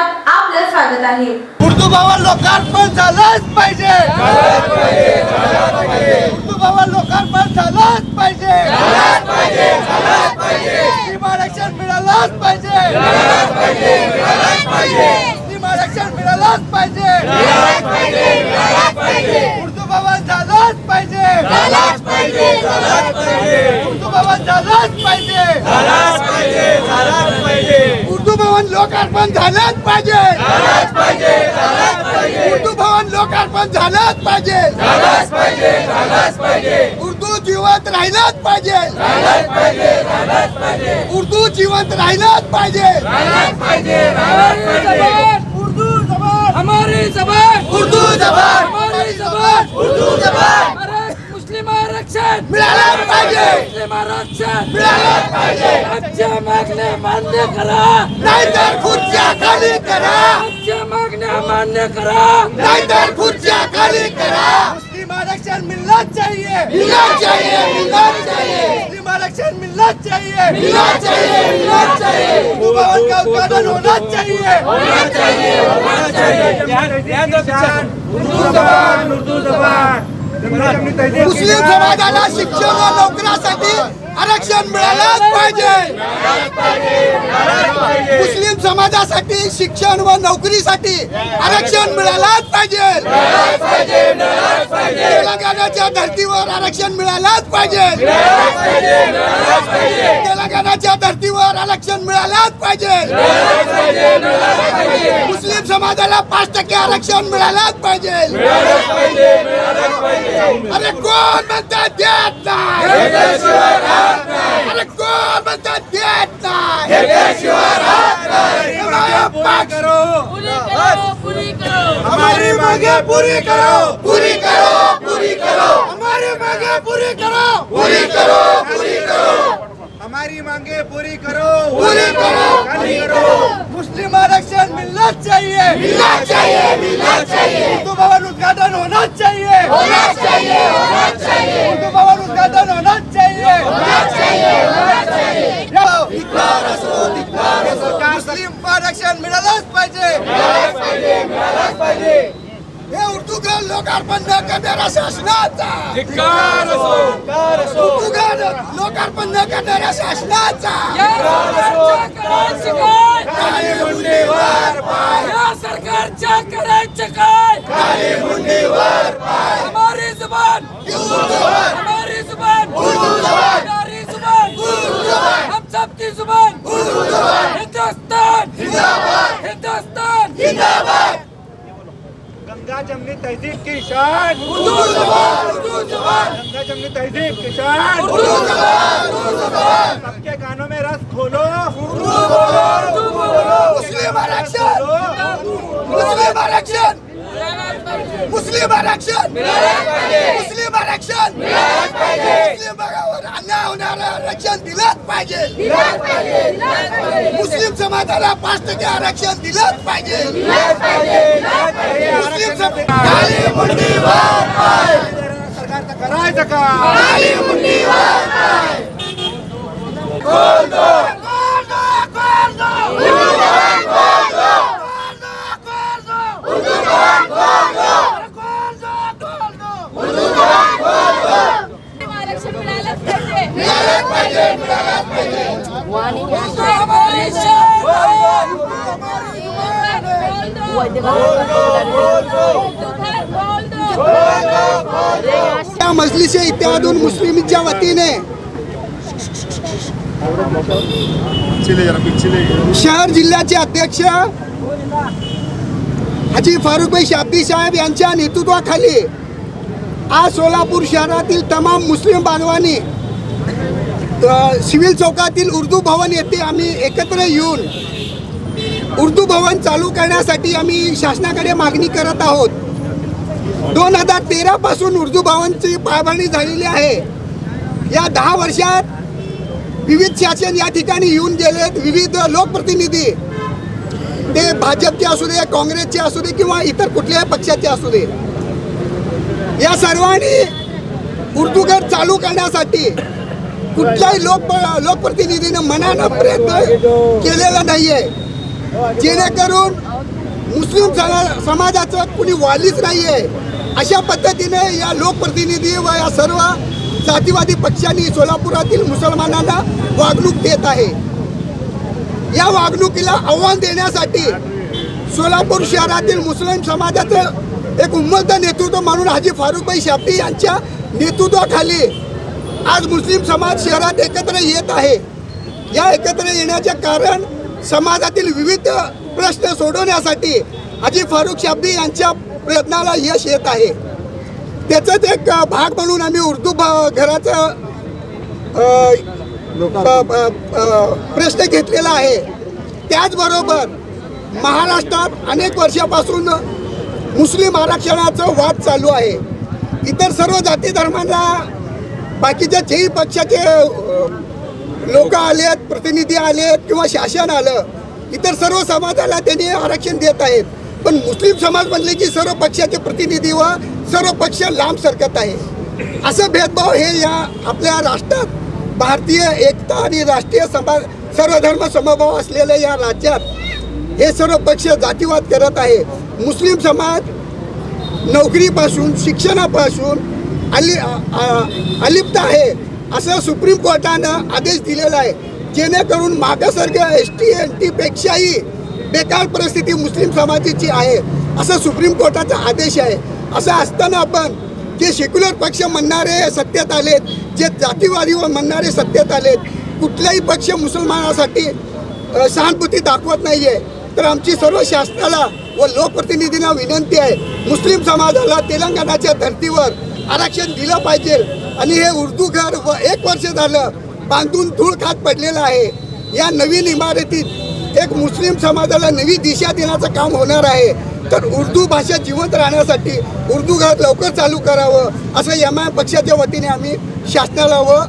न्यूजमध्ये आपलं स्वागत आहे। उर्दू भवन लोकार्पण झालंच पाहिजे, उर्दू भवन लोकार्पण झालंच पाहिजे, मुस्लिम आरक्षण मिळालंच पाहिजे, मुस्लिम आरक्षण मिळालंच पाहिजे, उर्दू भवन झालंच पाहिजे, उर्दू भवन झालंच पाहिजे, उर्दू भवन लोकार्पण झालंच पाहिजे, उर्दू भवन लोकार्पण झालंच पाहिजे, उर्दू जिवंत राहिलंच पाहिजे, उर्दू जिवंत राहिलंच पाहिजे, उर्दू जबान हमारी जबान उर्दू जबान हमारी जबान उर्दू जबान मुस्लिम आरक्षण मिळालंच पाहिजे, मुस्लिम आरक्षण मिळालंच पाहिजे, आजच्या मागण्या मान्य करा, नाहीतर खुर्च्या खाली करा, आजच्या मागण्या मान्य करा, नाहीतर खुर्च्या खाली करा, मुस्लिम आरक्षण मिलना चाहिए, मिलना चाहिए, मिलना चाहिए, मुस्लिम आरक्षण मिलना चाहिए, मिलना चाहिए, मिलना चाहिए, उर्दू भवन का उद्घाटन होना चाहिए, होना चाहिए, होना चाहिए, उर्दू जबान मुस्लिम समाजाला शिक्षण व नोकरीसाठी आरक्षण मिळालंच पाहिजे, मुस्लिम समाजासाठी शिक्षण व नोकरीसाठी आरक्षण मिळालंच पाहिजे, तेलंगणाच्या धर्तीवर आरक्षण मिळालंच पाहिजे, तेलंगणाच्या धर्तीवर आरक्षण मिळालंच पाहिजे, मुस्लिम समाजाला 5% आरक्षण मिळालंच पाहिजे, अरे कोण म्हणतात देत नाही, अरे कोण म्हणतात देत नाही, हमारी मांगे पूरी करो, पूरी करो, पूरी करो, हमारी मांगे पूरी करो, पूरी करो, पूरी करो, हमारी मांगे पूरी करो, पूरी करो, मुस्लिम आरक्षण मिलना चाहिए, मिलना चाहिए, मिलना चाहिए, उर्दू भवन उद्घाटन होना चाहिए, होना चाहिए, होना चाहिए, उर्दू भवन उद्घाटन होना चाहिए, होना चाहिए, होना चाहिए, धिक्कार असो, धिक्कार असो, मुस्लिम आरक्षण मिळालंच पाहिजे, मिळालंच पाहिजे, मिळालंच पाहिजे, हे उर्दू का लोकार्पण न करणाऱ्या शासनाचा उर्दू का लोकार्पण न करणाऱ्या शासनाचा काळी मुंडीवर पाय, या सरकारच्या करायचं काय, काळी मुंडीवर पाय, हमारी जुबान उर्दू जबान, हमारी जुबान उर्दू जबान, हमारी जुबान उर्दू जबान, हम सबकी जुबान उर्दू जबान, हिंदुस्तान जिंदाबाद, हिंदुस्तान जिंदाबाद, गंगा जमनी तहजीब की शान, उर्दू जबान, उर्दू जबान, गंगा जमनी तहजीब की शान, उर्दू जबान, उर्दू जबान, सबके कानों में रस खोलो, उर्दू बोलो, मुस्लिम आरक्षण, मुस्लिम आरक्षण, मुस्लिम आरक्षण, मुस्लिम आरक्षण, मुस्लिम भागावर अन्याय होणारं आरक्षण दिलंच पाहिजे, मुस्लिम समाजाला 5% आरक्षण दिलंच पाहिजे, मुस्लिम काळी मुंडीवर पाय, सरकारचं करायचं का, काळी मुंडीवर पाय, खोल दो, खोल दो, खोल दो, उर्दू भवन खोल दो, खोल दो, उर्दू भवन खोल दो, खोल दो, उर्दू भवन खोल दो, आरक्षण मिळालंच पाहिजे, मिळालंच पाहिजे, मिळालंच पाहिजे, उर्दू हमारी शान या मजलिस इत्तेहादुल मुस्लिमींच्या वतीने शहर जिल्ह्याचे अध्यक्ष हाजी फारुकभाई शाब्दी साहेब यांच्या नेतृत्वाखाली आज सोलापूर शहरातील तमाम मुस्लिम बांधवांनी सिव्हिल चौकातील उर्दू भवन येथे आम्ही एकत्र येऊन उर्दू भवन चालू करण्यासाठी आम्ही शासनाकडे मागणी करत आहोत। 2013 पासून उर्दू भवनची पायाभरणी झालेली आहे। या 10 वर्षात विविध शासन या ठिकाणी येऊन गेलेत, विविध लोकप्रतिनिधी, ते भाजपचे असू दे, काँग्रेसचे असू दे किंवा इतर कुठल्याही पक्षाचे असू दे, या सर्वांनी उर्दू घर चालू करण्यासाठी कुठल्याही लोकप्रतिनिधीने मनानं प्रयत्न केलेला नाहीये। जेणेकरून मुस्लिम समाजाचं कुणी वालीच नाही आहे, अशा पद्धतीने या लोकप्रतिनिधी व या सर्व जातीवादी पक्षांनी सोलापुरातील मुसलमानांना वागणूक देत आहे. या वागणुकीला आव्हान देण्यासाठी सोलापूर शहरातील मुस्लिम समाजाचं एक उम्मत नेतृत्व म्हणून हाजी फारुकभाई शाब्दी यांच्या नेतृत्वाखाली आज मुस्लिम समाज शहरात एकत्र येत आहे. या एकत्र येण्याचे कारण समाजातील विविध प्रश्न सोडवण्यासाठी हाजी फारुक शाब्दी यांच्या प्रयत्नाला यश येत आहे. त्याचाच एक भाग म्हणून आम्ही उर्दू घराचं प्रश्न घेतलेला आहे. त्याचबरोबर महाराष्ट्रात अनेक वर्षापासून मुस्लिम आरक्षणाचं वाद चालू आहे. इतर सर्व जाती धर्मांना बाकीच्या जेही पक्षाचे लोक आलेत, प्रतिनिधी आलेत किंवा शासन आलं, इतर सर्व समाजाला त्यांनी आरक्षण देत आहेत. पण मुस्लिम समाज म्हणले की सर्व पक्षाचे प्रतिनिधी व सर्व पक्ष लांब सरकत आहे. असं भेदभाव हे या आपल्या राष्ट्रात भारतीय एकता आणि राष्ट्रीय सर्व धर्म समभाव असलेल्या या राज्यात हे सर्व पक्ष जातीवाद करत आहे. मुस्लिम समाज नोकरीपासून शिक्षणापासून अलिप्त आहे असं सुप्रीम कोर्टानं आदेश दिलेला आहे. जेणेकरून मागासवर्गीय ST NT पेक्षाही बेकार परिस्थिती मुस्लिम समाजाची आहे असं सुप्रीम कोर्टाचा आदेश आहे. असं असताना आपण जे सेक्युलर पक्ष म्हणणारे सत्तेत आलेत, जे जातीवादी म्हणणारे सत्तेत आलेत, कुठलाही पक्ष मुसलमानासाठी सहानुभूती दाखवत नाही आहे. तर आमची सर्व शासनाला व लोकप्रतिनिधींना विनंती आहे, मुस्लिम समाजाला तेलंगणाच्या धर्तीवर आरक्षण दिलं पाहिजे. आणि हे उर्दू घर 1 वर्ष झालं बांधून धूळ खात पडलेलं आहे. या नवीन इमारतीत एक मुस्लिम समाजाला नवी दिशा देण्याचं काम होणार आहे. तर उर्दू भाषा जिवंत राहण्यासाठी उर्दू घर लवकर चालू करावं असं MIM पक्षाच्या वतीने आम्ही शासनाला व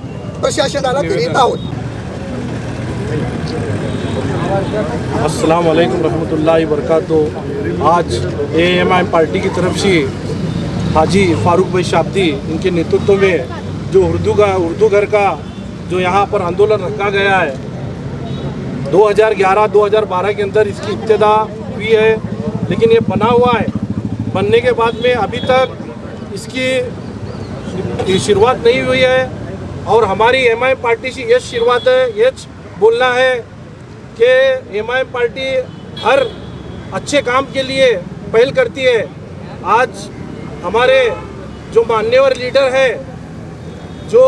प्रशासनाला करीत आहोत. अस्सलाम वालेकुम रहमतुल्लाहि वबरकातुहू। आज AMI पार्टी की तरफ से हाजी फारूक भाई शाब्दी इनके नेतृत्व में जो उर्दू घर का जो यहाँ पर आंदोलन रखा गया है, 2011-2012 के अंदर इसकी इब्तिदा हुई है, लेकिन ये बना हुआ है। बनने के बाद में अभी तक इसकी शुरुआत नहीं हुई है। और हमारी MIM पार्टी से ये शुरुआत है, ये बोलना है कि MIM पार्टी हर अच्छे काम के लिए पहल करती है। आज हमारे जो मान्यवर लीडर है, जो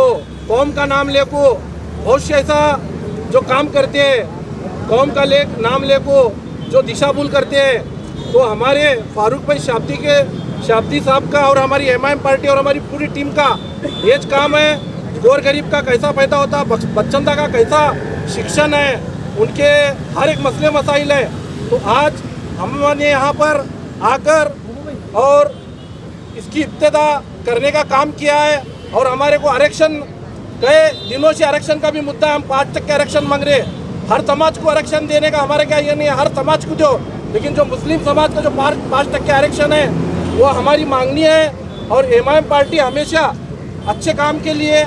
कौम का नाम लेको बहुत से ऐसा जो काम करते हैं, कौम का नाम लेको जो दिशाभूल करते हैं, तो हमारे फारूक भाई शाब्दी साहब का और हमारी MIM पार्टी और हमारी पूरी टीम का ये काम है। गोर गरीब का कैसा पैदा होता, बच्चंदा का कैसा शिक्षण है, उनके हर एक मसले मसाइल है। तो आज हमने यहाँ पर आकर और इसकी इब्तिदा करने का काम किया है। और हमारे को आरक्षण कई दिनों से आरक्षण का भी मुद्दा है, हम 5% आरक्षण मांग रहे हैं। हर समाज को आरक्षण देने का हमारे क्या ये नहीं है, हर समाज को दो, लेकिन जो मुस्लिम समाज का जो 5% आरक्षण है वो हमारी मांगनी है। और MIM पार्टी हमेशा अच्छे काम के लिए,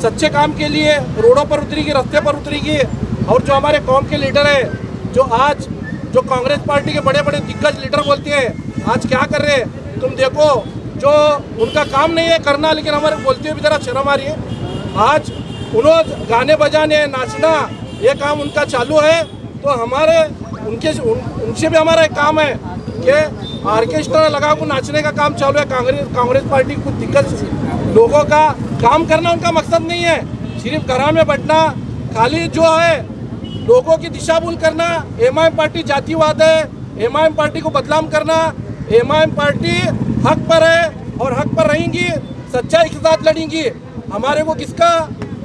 सच्चे काम के लिए रोडों पर उतरेगी, रास्ते पर उतरेगी। और जो हमारे कौम के लीडर है, जो आज जो कांग्रेस पार्टी के बड़े बड़े दिग्गज लीडर बोलते हैं, आज क्या कर रहे हैं तुम देखो, जो उनका काम नहीं है करना, लेकिन हमारे बोलते हुए भी जरा शर्म आ रही है। आज उन्होंने गाने बजाने, नाचना, ये काम उनका चालू है। तो हमारे उनसे भी हमारा एक काम है कि ऑर्केस्ट्रा लगा को नाचने का काम चालू है। कांग्रेस पार्टी कुछ दिग्गज लोगों का काम करना उनका मकसद नहीं है, सिर्फ घरा में बैठना, खाली जो है लोगों की दिशा भूल करना। MIM पार्टी जातिवाद है, MIM पार्टी को बदनाम करना। MIM पार्टी हक पर है और हक पर रहेंगी, सच्चाई के साथ लड़ेंगी। हमारे को किसका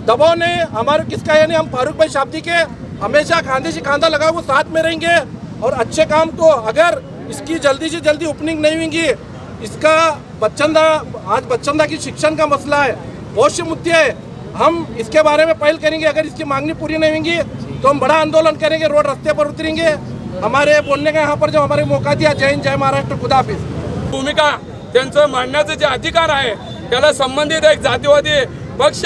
दबाव नहीं, हमारे किसका ये नहीं। हम फारूक भाई शाब्दी के हमेशा खांधे से खांधा लगा वो साथ में रहेंगे। और अच्छे काम को अगर इसकी जल्दी से जल्दी ओपनिंग नहीं होंगी, इसका आज बच्चंदा की शिक्षण का मसला है, बहुत से मुद्दे हैं, हम इसके बारे में पहल करेंगे। अगर इसकी मांगनी पूरी नहीं होंगी तो हम बड़ा आंदोलन करेंगे, रोड रास्ते पर उतरेंगे। हमारे बोलने का यहाँ पर जो हमारे मौका दिया, जय हिंद, जय महाराष्ट्र, खुदा हाफिज। भूमिका त्यांचं मांडण्याचे जे अधिकार आहे त्याला संबंधित एक जातीवादी पक्ष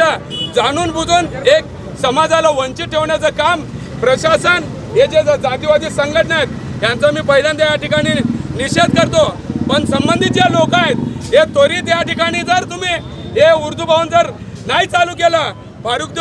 जाणून बुजून एक समाजाला वंचित ठेवण्याचं काम प्रशासन, हे जे जातीवादी संघटना आहेत यांचा मी पहिल्यांदा या ठिकाणी निषेध करतो. पण संबंधित जे लोक आहेत हे त्वरित या ठिकाणी जर तुम्ही हे उर्दू भवन जर नाही चालू केलं, फारुख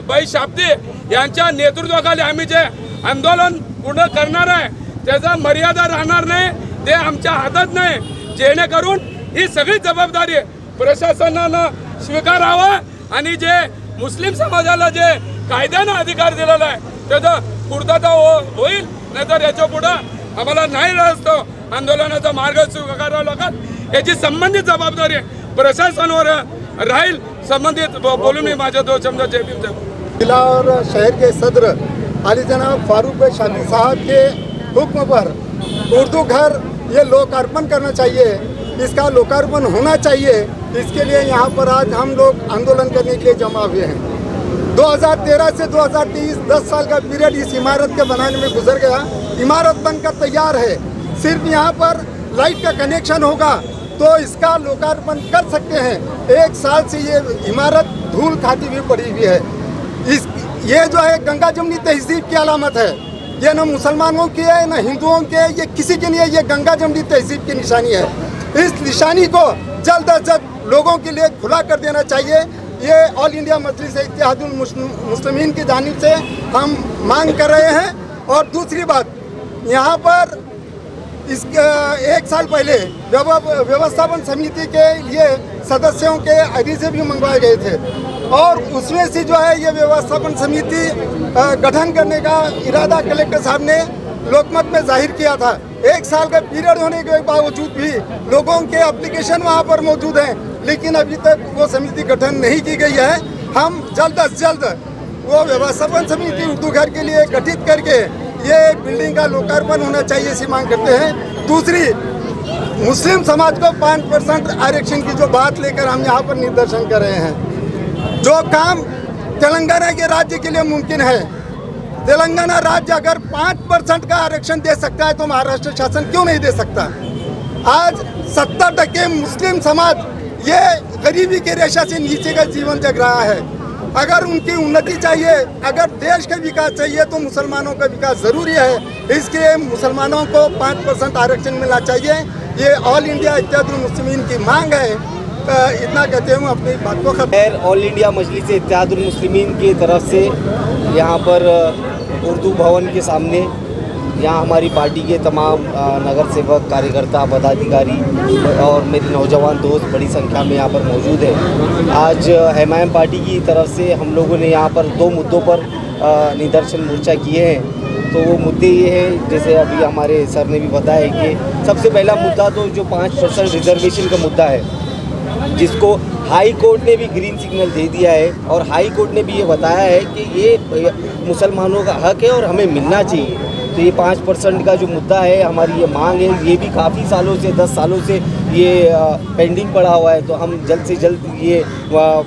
भाई शाब्दी यांच्या नेतृत्वाखाली आम्ही जे आंदोलन पूर्ण करणार आहे त्याचा मर्यादा राहणार नाही, ते आमच्या हातात नाही. जेणेकरून ही सगळी जबाबदारी प्रशासनानं स्वीकारावा आणि जे मुस्लिम समाजाला जे कायद्यानं अधिकार दिलेला आहे त्याचा पूर्तता होईल. नाहीतर याच्या पुढं आम्हाला नाही असतो आंदोलनाचा मार्ग स्वीकारावा लागत. याची संबंधित जबाबदारी प्रशासनावर राहील. संबंधित बोलून मी माझ्या 2 शब्द जय भीम जय. जिला और शहर के सदर आली जनाब फारूक भाई शादी साहब के हुक्म पर उर्दू घर ये लोकार्पण करना चाहिए, इसका लोकार्पण होना चाहिए. इसके लिए यहाँ पर आज हम लोग आंदोलन करने के लिए जमा हुए हैं. 2013 से 2023 10 साल का पीरियड इस इमारत के बनाने में गुजर गया. इमारत बनकर तैयार है, सिर्फ यहाँ पर लाइट का कनेक्शन होगा तो इसका लोकार्पण कर सकते हैं. 1 साल से ये इमारत धूल खाती हुई पड़ी हुई है. ये जो है गंगा जमुनी तहजीब की अलामत है. ये न मुसलमानों की है न हिंदुओं के, ये किसी के लिए ये गंगा जमुनी तहजीब की निशानी है. इस निशानी को जल्द अज जल्द लोगों के लिए खुला कर देना चाहिए. ये ऑल इंडिया मजलिस इत्तेहादुल मुस्लिमीन की जानिब से हम मांग कर रहे हैं. और दूसरी बात, यहाँ पर इस 1 साल पहले व्यवस्थापन समिति के लिए सदस्यों के अरीजे भी मंगवाए गए थे और उसमें से जो है ये व्यवस्थापन समिति गठन करने का इरादा कलेक्टर साहब ने लोकमत में जाहिर किया था. 1 साल का पीरियड होने के बावजूद भी लोगों के एप्लीकेशन वहाँ पर मौजूद हैं, लेकिन अभी तक वो समिति गठन नहीं की गई है. हम जल्द अज जल्द वो व्यवस्थापन समिति उर्दू घर के लिए गठित करके ये बिल्डिंग का लोकार्पण होना चाहिए, ऐसी मांग करते हैं. दूसरी, मुस्लिम समाज को 5% आरक्षण की जो बात लेकर हम यहाँ पर निदर्शन कर रहे हैं, जो काम तेलंगाना के राज्य के लिए मुमकिन है, तेलंगाना राज्य अगर 5% का आरक्षण दे सकता है तो महाराष्ट्र शासन क्यों नहीं दे सकता. आज 70% मुस्लिम समाज ये गरीबी के रेशा से नीचे का जीवन जग रहा है. अगर उनकी उन्नति चाहिए, अगर देश का विकास चाहिए तो मुसलमानों का विकास ज़रूरी है. इसके मुसलमानों को 5% आरक्षण मिलना चाहिए. ये ऑल इंडिया इत्तेहादुल मुस्लिमीन की मांग है. इतना कहते हुए अपनी बात को खत्म. ऑल इंडिया मजलिस इत्तेहादुल मुस्लिमीन की तरफ से यहाँ पर उर्दू भवन के सामने यहाँ हमारी पार्टी के तमाम नगर सेवक, कार्यकर्ता, पदाधिकारी और मेरे नौजवान दोस्त बड़ी संख्या में यहाँ पर मौजूद है. आज MIM पार्टी की तरफ से हम लोगों ने यहाँ पर 2 मुद्दों पर निदर्शन मोर्चा किए हैं. तो वो मुद्दे ये हैं, जैसे अभी हमारे सर ने भी बताया कि सबसे पहला मुद्दा तो जो 5% रिजर्वेशन का मुद्दा है, जिसको हाई कोर्ट ने भी ग्रीन सिग्नल दे दिया है और हाई कोर्ट ने भी ये बताया है कि ये मुसलमानों का हक है और हमें मिलना चाहिए. तो ये 5% का जो मुद्दा है, हमारी ये मांग है, ये भी काफ़ी सालों से 10 सालों से ये पेंडिंग पड़ा हुआ है. तो हम जल्द से जल्द ये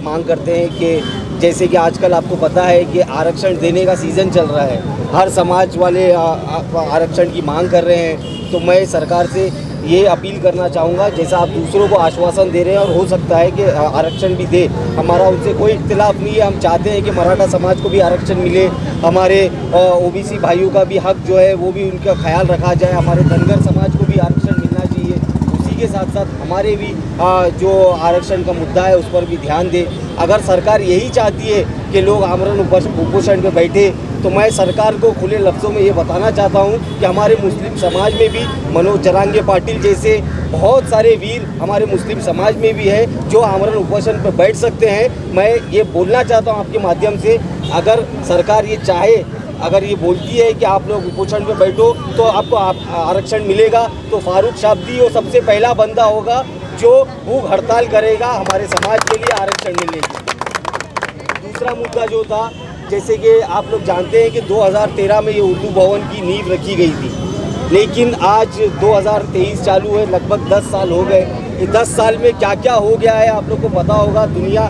मांग करते हैं कि जैसे कि आजकल आपको पता है कि आरक्षण देने का सीज़न चल रहा है, हर समाज वाले आरक्षण की मांग कर रहे हैं. तो मैं सरकार से ये अपील करना चाहूँगा, जैसा आप दूसरों को आश्वासन दे रहे हैं और हो सकता है कि आरक्षण भी दे, हमारा उनसे कोई इख्तिलाफ़ नहीं है. हम चाहते हैं कि मराठा समाज को भी आरक्षण मिले, हमारे OBC भाइयों का भी हक जो है वो भी उनका ख्याल रखा जाए, हमारे धनगर समाज को भी आरक्षण मिलना चाहिए. उसी के साथ साथ हमारे भी जो आरक्षण का मुद्दा है उस पर भी ध्यान दे. अगर सरकार यही चाहती है कि लोग आमरण उपोषण पे बैठे, तो मैं सरकार को खुले लफ्ज़ों में ये बताना चाहता हूँ कि हमारे मुस्लिम समाज में भी मनोज जरांगे पाटिल जैसे बहुत सारे वीर हमारे मुस्लिम समाज में भी है जो आमरण उपोषण पर बैठ सकते हैं. मैं ये बोलना चाहता हूँ आपके माध्यम से, अगर सरकार ये चाहे, अगर ये बोलती है कि आप लोग उपोषण पे बैठो तो आपको आरक्षण मिलेगा, तो फारूक शाब्दी वो सबसे पहला बंदा होगा जो भूख हड़ताल करेगा हमारे समाज के लिए आरक्षण मिलने की. दूसरा मुद्दा जो था, जैसे कि आप लोग जानते हैं कि 2013 में ये उर्दू भवन की नींव रखी गई थी, लेकिन आज 2023 चालू है, लगभग 10 साल हो गए. ये 10 साल में क्या क्या हो गया है आप लोग को पता होगा. दुनिया,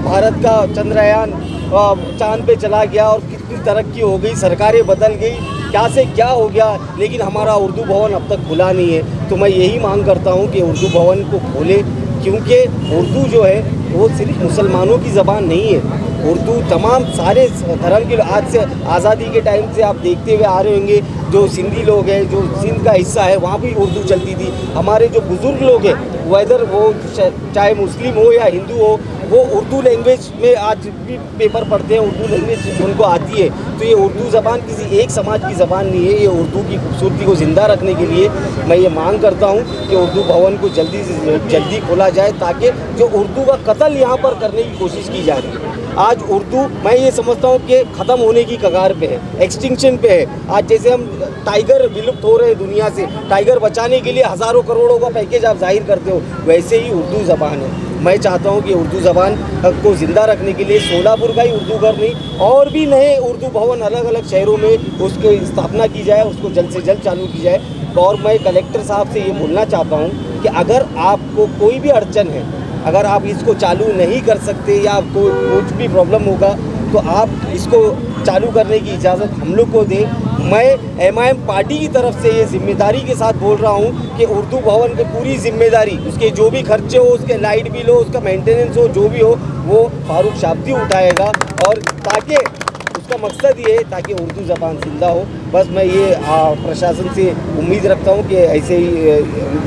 भारत का चंद्रयान चांद पे चला गया और कितनी तरक्की हो गई, सरकारें बदल गई, क्या से क्या हो गया, लेकिन हमारा उर्दू भवन अब तक खुला नहीं है. तो मैं यही मांग करता हूँ कि उर्दू भवन को खोले, क्योंकि उर्दू जो है वो सिर्फ मुसलमानों की ज़बान नहीं है. उर्दू तमाम सारे धर्म के, आज से आज़ादी के टाइम से आप देखते हुए आ रहे होंगे जो सिंधी लोग हैं, जो सिंध का हिस्सा है, वहाँ भी उर्दू चलती थी। हमारे जो बुज़ुर्ग लोग हैं, वेदर वो चाहे मुस्लिम हो या हिंदू हो, वो उर्दू लैंग्वेज में आज भी पेपर पढ़ते हैं, उर्दू लैंग्वेज उनको आती है। तो ये उर्दू ज़बान किसी एक समाज की ज़बान नहीं है। ये उर्दू की खूबसूरती को ज़िंदा रखने के लिए मैं ये मांग करता हूँ कि उर्दू भवन को जल्दी से जल्दी खोला जाए, ताकि जो उर्दू का कत्ल यहाँ पर करने की कोशिश की जा रही है, आज उर्दू मैं ये समझता हूँ कि ख़त्म होने की कगार पे है, एक्सटिंक्शन पे है। आज जैसे हम टाइगर विलुप्त हो रहे हैं दुनिया से, टाइगर बचाने के लिए हज़ारों करोड़ों का पैकेज आप जाहिर करते हो, वैसे ही उर्दू ज़बान है। मैं चाहता हूँ कि उर्दू ज़बान को ज़िंदा रखने के लिए सोलापुर का ही उर्दू घर नहीं, और भी नए उर्दू भवन अलग अलग शहरों में उसकी स्थापना की जाए, उसको जल्द से जल्द चालू की जाए। और मैं कलेक्टर साहब से ये बोलना चाहता हूँ कि अगर आपको कोई भी अड़चन है, अगर आप इसको चालू नहीं कर सकते या आपको कुछ भी प्रॉब्लम होगा, तो आप इसको चालू करने की इजाज़त हम लोग को दें। मैं MIM पार्टी की तरफ से ये जिम्मेदारी के साथ बोल रहा हूँ कि उर्दू भवन की पूरी जिम्मेदारी, उसके जो भी खर्चे हो, उसके लाइट बिल हो, उसका मेंटेनेंस हो, जो भी हो, वो फारूक शाब्दी उठाएगा। और ताकि उसका मकसद ये है ताकि उर्दू ज़बान जिंदा हो। बस मैं ये प्रशासन से उम्मीद रखता हूँ कि ऐसे ही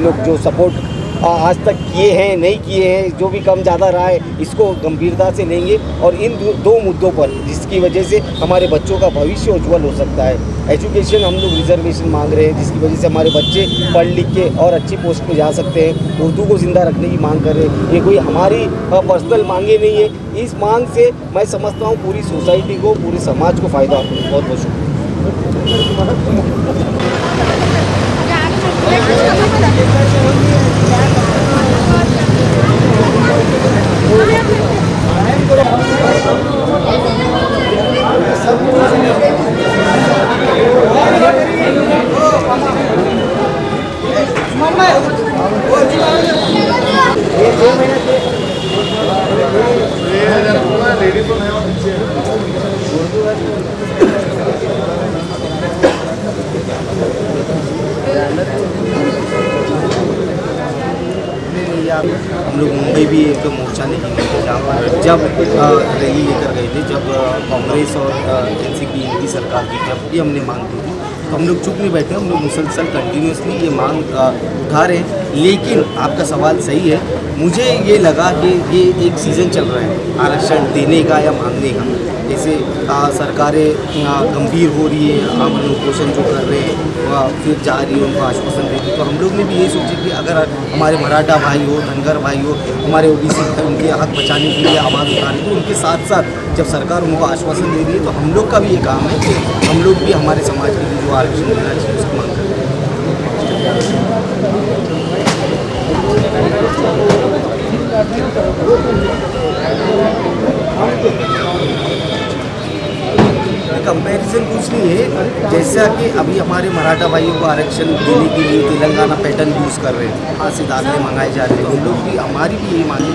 लोग जो सपोर्ट आज तक किए हैं, नहीं किए हैं, जो भी कम ज़्यादा रहा है, इसको गंभीरता से लेंगे और इन दो मुद्दों पर, जिसकी वजह से हमारे बच्चों का भविष्य उज्जवल हो सकता है। एजुकेशन हम लोग रिजर्वेशन मांग रहे हैं, जिसकी वजह से हमारे बच्चे पढ़ लिख के और अच्छी पोस्ट पे जा सकते हैं। उर्दू को ज़िंदा रखने की मांग कर रहे हैं। ये कोई हमारी पर्सनल मांगे नहीं है। इस मांग से मैं समझता हूँ पूरी सोसाइटी को, पूरे समाज को फ़ायदा हो। बहुत बहुत शुक्रिया। हम लोग मुंबई भी एक मोर्चा लेके गए थे, जहाँ पर जब रैली लेकर गए थे, जब कांग्रेस और NCP इनकी सरकार की जब भी हमने मांग की थी, तो हम लोग चुप नहीं बैठे। हम लोग मुसलसल कंटिन्यूसली ये मांग उठा रहे हैं। लेकिन आपका सवाल सही है, मुझे ये लगा कि ये एक सीज़न चल रहा है आरक्षण देने का या मांगने का। जैसे सरकारें गंभीर हो रही है, आमरण उपोषण जो कर रहे हैं, फिर जा रही है, उनको आश्वासन दे रही है। तो हम लोग ने भी यही सोचा कि अगर हमारे मराठा भाई हो, धनगर भाई हो, हमारे OBC उनके हक बचाने के लिए आवाज़ उठा रही है, तो उनके साथ साथ जब सरकार उनको आश्वासन दे रही है, तो हम लोग का भी ये काम है कि हम लोग भी हमारे समाज के लिए जो आरक्षण देना चाहिए उसको मांग करें। कंपैरिजन कुछ नहीं है। जैसा कि अभी हमारे मराठा भाइयों को आरक्षण देने के लिए तेलंगाना पैटर्न यूज़ कर रहे हैं, वहाँ से दाखिले मंगाए जा रहे हैं, तो हम लोग भी, हमारी भी यही मांग है।